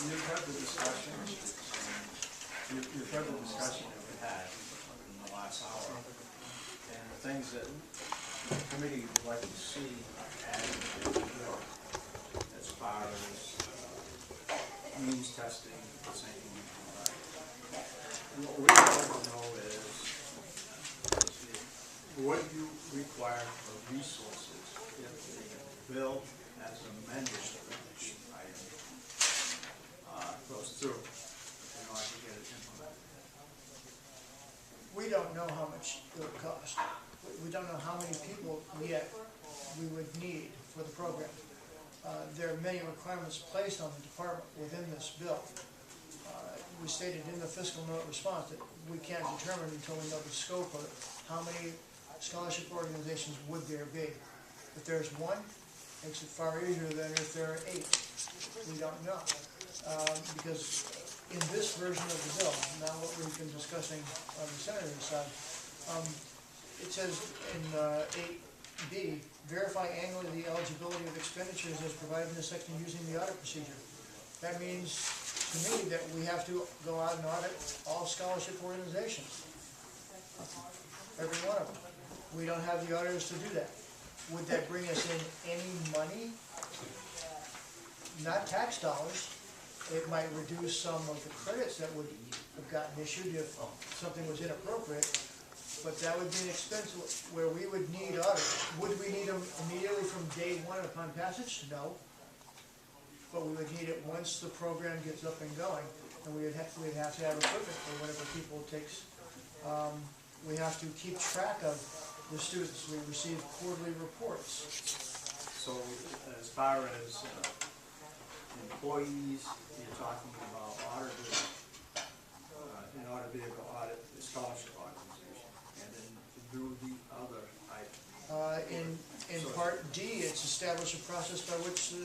You've heard the discussion, you've heard the discussion that we had in the last hour, and the things that the committee would like to see added to the bill as far as means testing, sinking, and all that. What we want to know is what you require for resources if the bill as amended item goes through in order to get it implemented. We don't know how much it would cost. We don't know how many people yet we would need for the program. There are many requirements placed on the department within this bill. We stated in the fiscal note response that we can't determine until we know the scope of it, how many scholarship organizations would there be. If there's one, it makes it far easier than if there are 8. We don't know. Because in this version of the bill, now what we've been discussing on the senator's side, it says in 8B, verify annually the eligibility of expenditures as provided in the section using the audit procedure. That means to me that we have to go out and audit all scholarship organizations, every one of them. We don't have the auditors to do that. Would that bring us in any money? Not tax dollars. It might reduce some of the credits that would have gotten issued if something was inappropriate, but that would be an expense where we would need auditors. Would we need them immediately from day one upon passage? No. But we would need it once the program gets up and going, and we'd have to have equipment for whatever people it takes. We have to keep track of the students. We receive quarterly reports. So as far as employees, you're talking about auditors in order to be able to audit the scholarship organization, and then to do the other items. In Part D, it's establish a process by which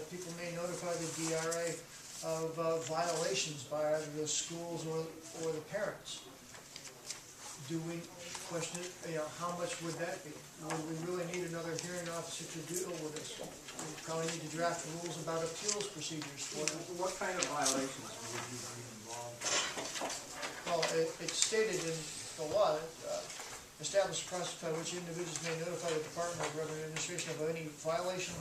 people may notify the DRA of violations by either the schools or the parents. Do we question, how much would that be? Would we really need another hearing officer to deal with this? We probably need to draft rules about appeals procedures for them. What kind of violations would you be involved in? Well, it's stated in the law that establish a process by which individuals may notify the Department of Revenue Administration of any violation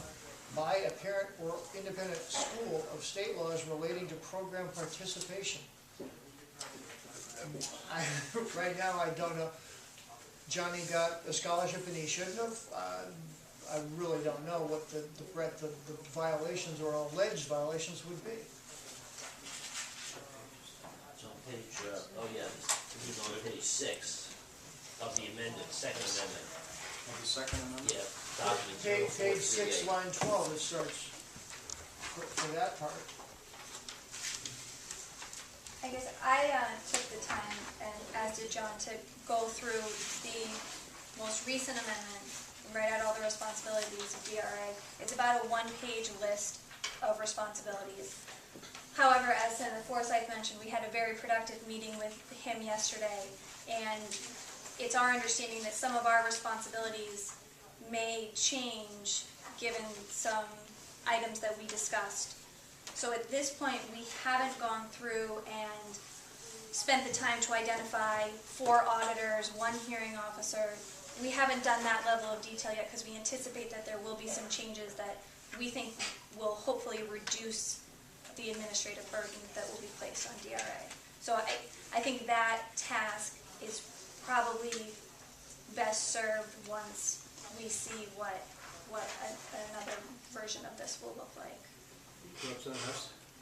by a parent or independent school of state laws relating to program participation. Right now, I don't know. Johnny got a scholarship and he shouldn't have. I really don't know what the breadth of the violations or alleged violations would be. It's on page, this is on page 6 of the amendment, second amendment. Of the second amendment? Yeah, document Page 6, 0438. line 12, it starts for that part. I guess I took the time, and as did John, to go through the most recent amendment and write out all the responsibilities of DRA. It's about a 1-page list of responsibilities. However, as Senator Forsythe mentioned, we had a very productive meeting with him yesterday, and it's our understanding that some of our responsibilities may change given some items that we discussed. So at this point, we haven't gone through and spent the time to identify 4 auditors, 1 hearing officer. We haven't done that level of detail yet because we anticipate that there will be some changes that we think will hopefully reduce the administrative burden that will be placed on DRA. So I think that task is probably best served once we see what another version of this will look like.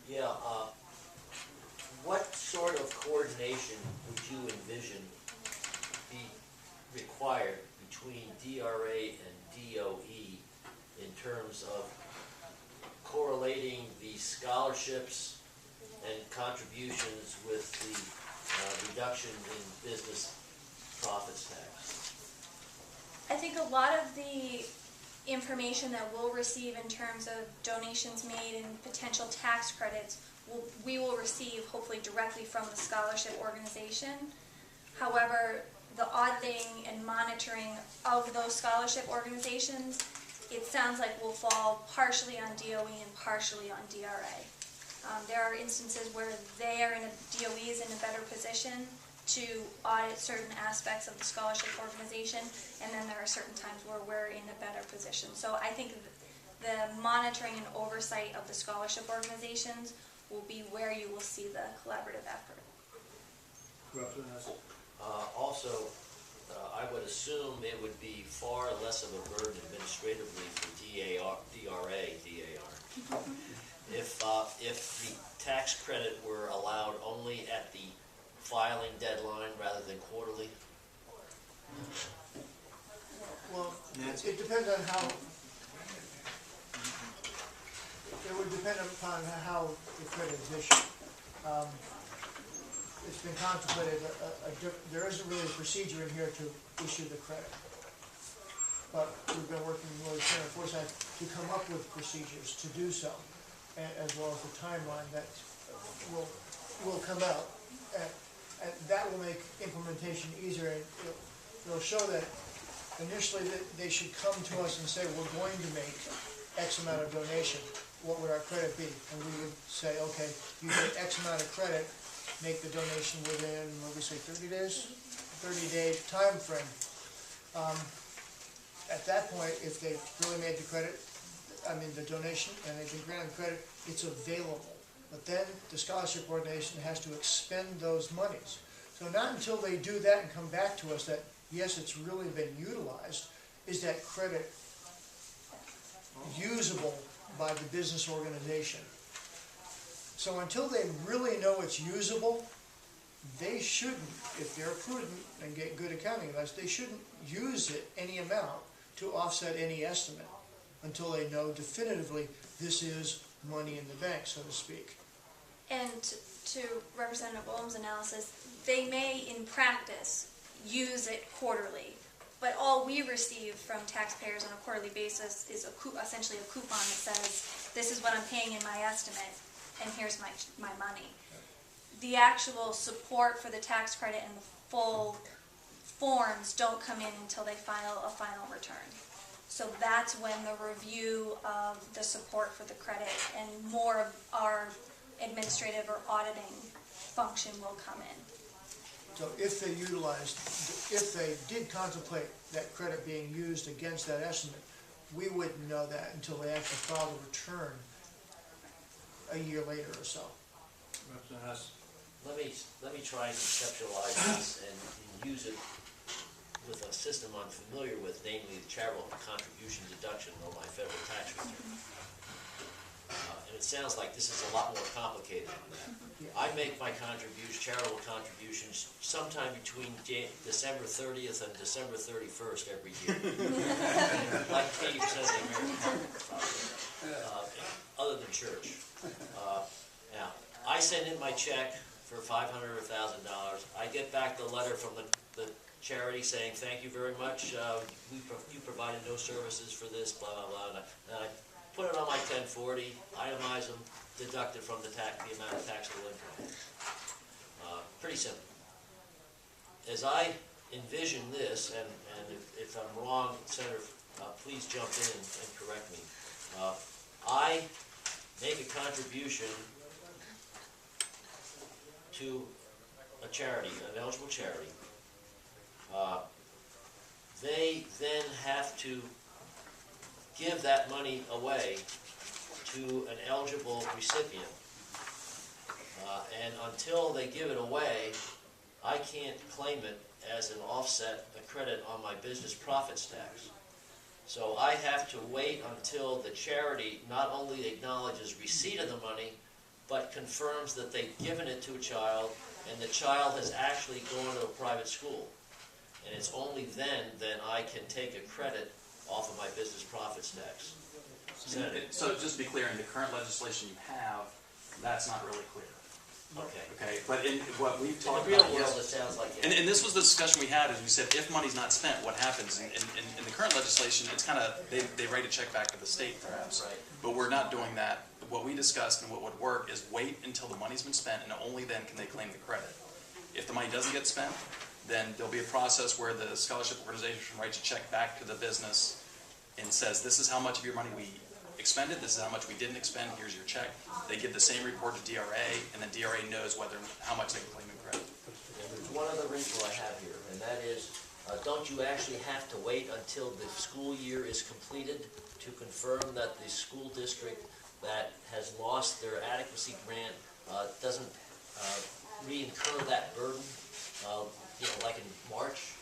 Yeah, what sort of coordination would you envision be required between DRA and DOE in terms of correlating the scholarships and contributions with the reduction in business profits tax? I think a lot of the information that we'll receive in terms of donations made and potential tax credits, we will receive hopefully directly from the scholarship organization. However, the auditing and monitoring of those scholarship organizations, it sounds like will fall partially on DOE and partially on DRA. There are instances where DOE is in a better position to audit certain aspects of the scholarship organization, and then there are certain times where we're in a better position. So I think the monitoring and oversight of the scholarship organizations will be where you will see the collaborative effort. Also, I would assume it would be far less of a burden administratively for DRA. If the tax credit were allowed only at the filing deadline rather than quarterly. Well, it depends on how, it would depend upon how the credit is issued. It's been contemplated, there isn't really a procedure in here to issue the credit. But we've been working really hard, unfortunately, to come up with procedures to do so, as well as the timeline that will come out. And that will make implementation easier, and it'll show that initially they should come to us and say, we're going to make X amount of donation. What would our credit be? And we would say, okay, you get X amount of credit, make the donation within, what do we say, 30 days? 30-day time frame. At that point, if they've really made the donation, and they've been granted credit, it's available. But then the scholarship organization has to expend those monies. So not until they do that and come back to us that, yes, it's really been utilized, is that credit usable by the business organization. So until they really know it's usable, they shouldn't, if they're prudent and get good accounting advice, they shouldn't use it, any amount, to offset any estimate until they know definitively this is money in the bank, so to speak. And to Representative Olam's analysis, they may, in practice, use it quarterly, but all we receive from taxpayers on a quarterly basis is essentially a coupon that says, this is what I'm paying in my estimate, and here's my money. The actual support for the tax credit and the full forms don't come in until they file a final return. So that's when the review of the support for the credit and more of our administrative or auditing function will come in. So if they did contemplate that credit being used against that estimate, we wouldn't know that until they actually filed a return a year later or so. Let me try and conceptualize this and use it with a system I'm familiar with, namely the charitable contribution deduction on my federal tax return. And it sounds like this is a lot more complicated than that. Yeah. I make my charitable contributions sometime between December 30th and December 31st every year. Like 80% of the American public, other than church. Now, I send in my check for $500 or $1,000. I get back the letter from the charity saying, thank you very much, you provided no services for this, blah, blah, blah. And I put it on my 1040, itemize them, deduct it from the amount of taxable income. Pretty simple. As I envision this, and if I'm wrong, Senator, please jump in and correct me. I make a contribution to a charity, an eligible charity. They then have to give that money away to an eligible recipient. And until they give it away, I can't claim it as an offset, a credit on my business profits tax. So I have to wait until the charity not only acknowledges receipt of the money, but confirms that they've given it to a child, and the child has actually gone to a private school. And it's only then that I can take a credit off of my business profits tax. So just to be clear, in the current legislation you have, that's not really clear. Okay. Okay, but in what we've talked In the about real world, is, it sounds like and this was the discussion we had, is we said if money's not spent, what happens? In the current legislation, it's kind of, they write a check back to the state perhaps, Right. but we're not doing that. What we discussed and what would work is wait until the money's been spent, and only then can they claim the credit. If the money doesn't get spent, then there'll be a process where the scholarship organization writes a check back to the business and says, this is how much of your money we expended, this is how much we didn't expend, here's your check. They give the same report to DRA, and then DRA knows how much they can claim in credit. And there's one other wrinkle I have here, and that is, don't you actually have to wait until the school year is completed to confirm that the school district that has lost their adequacy grant doesn't re-incur that burden, like in March?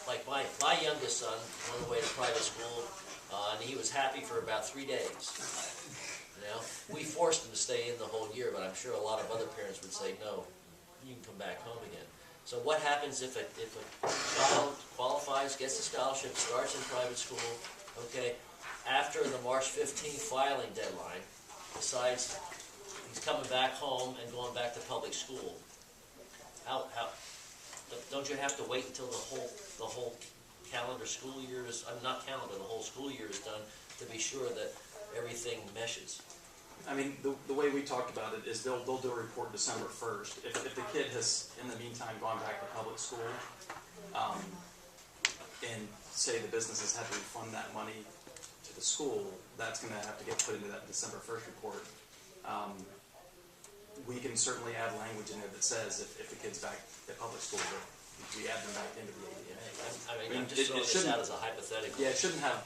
Like my youngest son went away to private school, and he was happy for about 3 days. We forced him to stay in the whole year, but I'm sure a lot of other parents would say, no, you can come back home again. So what happens if a child qualifies, gets a scholarship, starts in private school, okay, after the March 15th filing deadline, decides he's coming back home and going back to public school? Don't you have to wait until the whole calendar school year is, not calendar, the whole school year is done to be sure that everything meshes? I mean, the way we talked about it is they'll do a report December 1st. If the kid has, in the meantime, gone back to public school, and say the businesses have to refund that money to the school, that's going to have to get put into that December 1st report. We can certainly add language in there that says if the kid's back at public school, that we add them back into the ADA. I'm just throwing this out as a hypothetical. Yeah, it shouldn't have,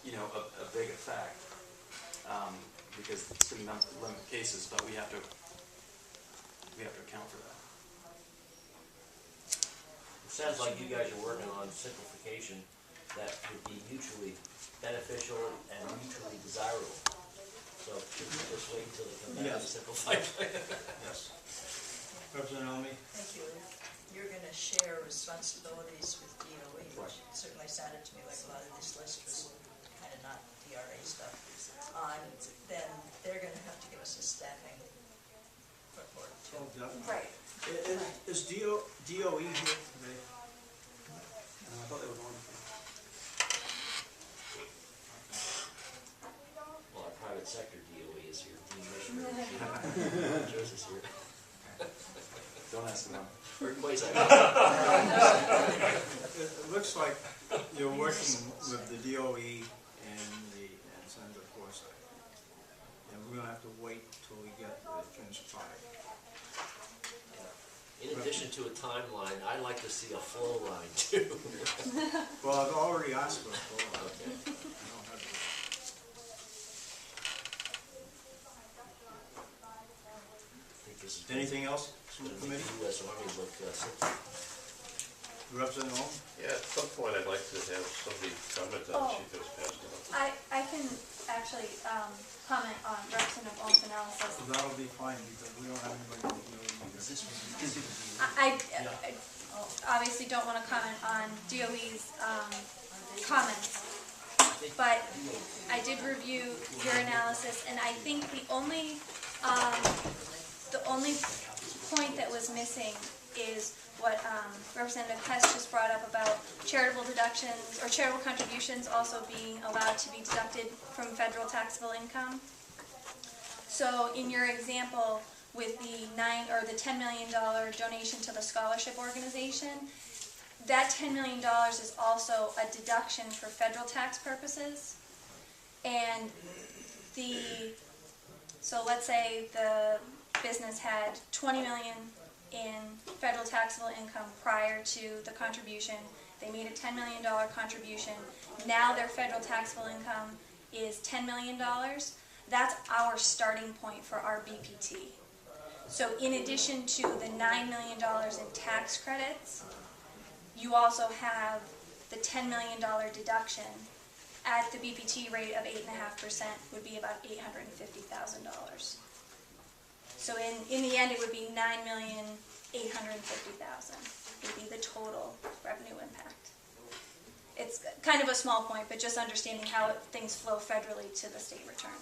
a big effect, because it's going to limit cases, but we have to account for that. It sounds like you guys are working on simplification that would be mutually beneficial and mutually desirable. So should we just wait until they come back and simplify? Yes. Representative Elmy? Thank you. You're going to share responsibilities with DOE, which Right. certainly sounded to me like a lot of this list was kind of not DRA stuff. Then they're going to have to give us a staffing report too. Right. Is DOE here today? I thought they were going. Well, our private sector DOE is here, Dean Mishner, Joyce is here. Don't ask them. Or quasi. It looks like you're working with the DOE and Senator Forsyth. And we're gonna have to wait till we get the finished product. In addition to a timeline, I'd like to see a flow line too. Well, I've already asked for a full. Okay. I don't have it. I think this is Anything else from the going to make committee? the U.S. Army look simple. Representative Holmes? Yeah, at some point I'd like to have somebody comment on the sheet that was passed out. I can actually comment on Representative Ohm's analysis. So that'll be fine because we don't have anybody from the DOE either. I obviously don't want to comment on DOE's comments, but I did review your analysis, and I think the only point that was missing is what Representative Hess just brought up about charitable deductions or charitable contributions also being allowed to be deducted from federal taxable income. So in your example with the $10 million donation to the scholarship organization, that $10 million is also a deduction for federal tax purposes. And so let's say the business had $20 million in federal taxable income prior to the contribution. They made a $10 million contribution. Now their federal taxable income is $10 million. That's our starting point for our BPT. So in addition to the $9 million in tax credits, you also have the $10 million deduction at the BPT rate of 8.5% would be about $850,000. So in the end, it would be $9,850,000 would be the total revenue impact. It's kind of a small point, but just understanding how things flow federally to the state return.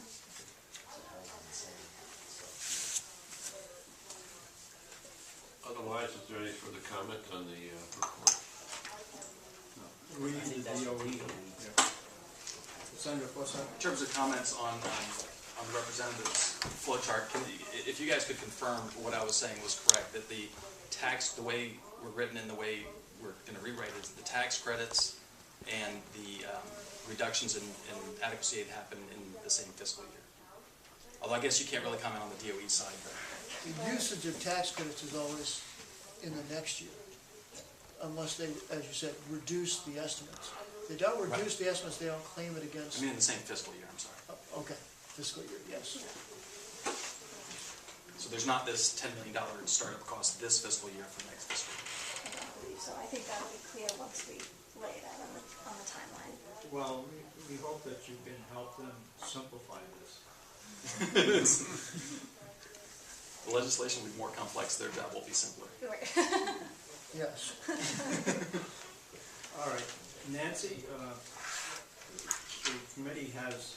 Otherwise, is there any further comment on the report? We need the DOE. Yeah. Senator Forsyth? In terms of comments on the representative's flow chart, if you guys could confirm what I was saying was correct, that the way we're written and the way we're going to rewrite it is the tax credits and the reductions in adequacy happen in the same fiscal year. Although I guess you can't really comment on the DOE side, but. The usage of tax credits is always in the next year, unless they, as you said, reduce the estimates. They don't reduce the estimates, they don't claim it I against, mean, in the same fiscal year, I'm sorry. okay, fiscal year, yes. So there's not this $10 million startup cost this fiscal year for next fiscal year. I don't believe so. I think that'll be clear once we lay it out on the timeline. Well, we hope that you can help them simplify this. The legislation will be more complex, their job will be simpler. Right. Yes. All right, Nancy, the committee has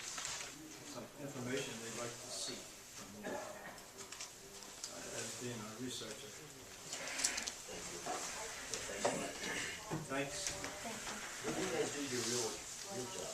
some information they'd like to see from you, as being a researcher. Thanks. Thank you. You guys do your real job.